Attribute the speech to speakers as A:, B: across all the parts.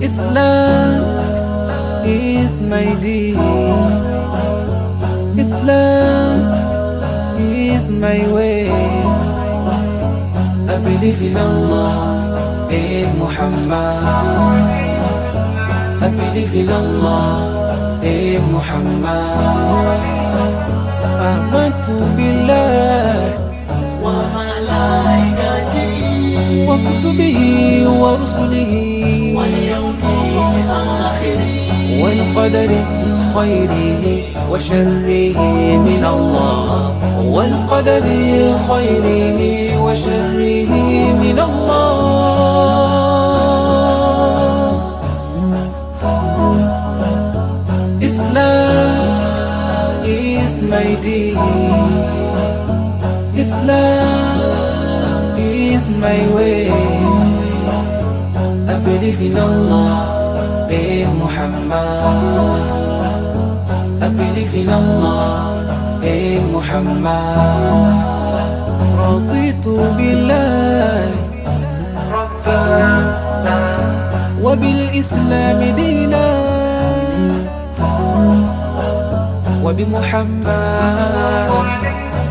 A: Islam is my deen. Islam is my way. I believe in Allah, in Muhammad. I believe in Allah, in Muhammad. آمنت بالله
B: وملائكته
A: وكتبه ورسله
B: واليوم الآخر
A: والقدر خيره وشره من الله، والقدر خيره وشره من الله. Islam is my deen. Islam is my way. I believe in Allah, in Muhammad. I believe in Allah, in Muhammad. رضيت بالله
B: ربا
A: وبالإسلام دينا وبمحمد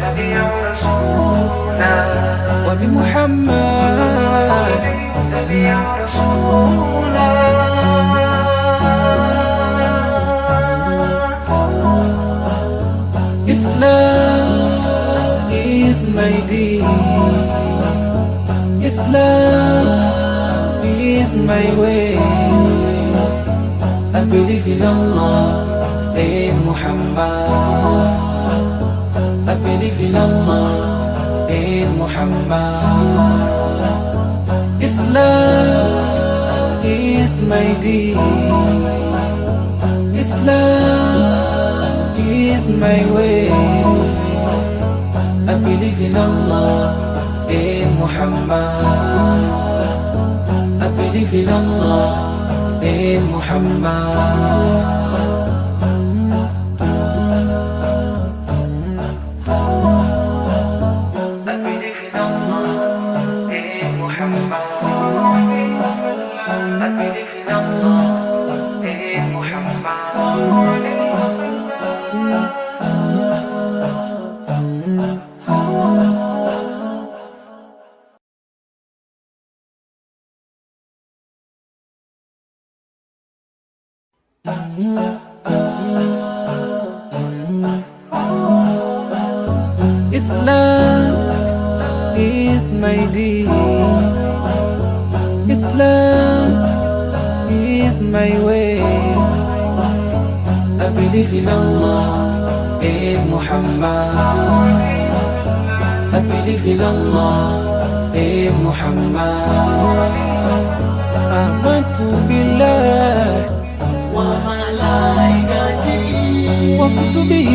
B: سبيا رسولا
A: وبمحمد
B: سبيا رسولا
A: Islam is my deen. Islam is my way. I believe in Allah, in Muhammad. I believe in Allah, in Muhammad. Islam is my deen. Islam is my way. I believe in Allah, in Muhammad. I believe in Allah, in Muhammad. Islam is my deen. Islam is my way. I believe in Allah, in Muhammad. I believe in Allah, in Muhammad. آمنت بالله
B: وملائكته
A: وكتبه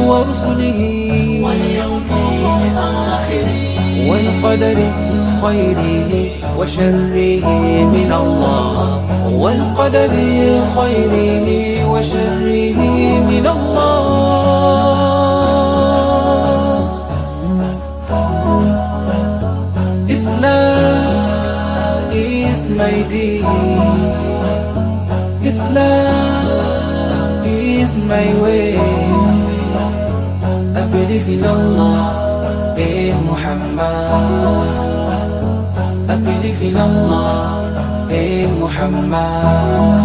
A: ورسله
B: واليوم الآخر
A: والقدر خيره وشره من الله، والقدر خيره وشره من الله. Islam is my deen. Islam is my way. I believe in Allah, in Muhammad. I believe in Allah, in Muhammad.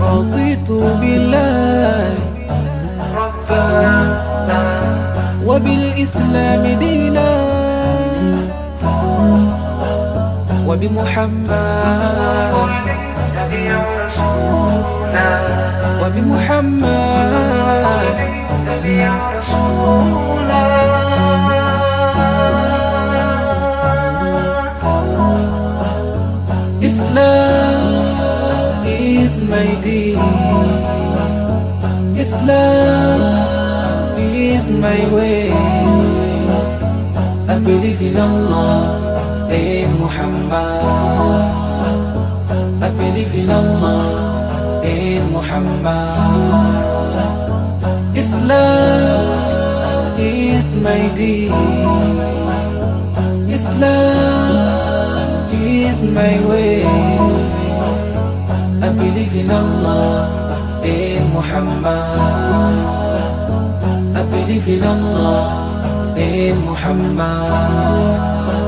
A: رضيت بالله
B: ربا
A: وبالإسلام دينا وبمحمد
B: سبيا رسولا
A: وبمحمد
B: سبيا رسولا
A: Islam is my deen. Islam is my way. I believe in Allah, in Muhammad. I believe in Allah, in Muhammad. Islam is my deen. is my way. I believe in Allah, in Muhammad. I believe in Allah, in Muhammad.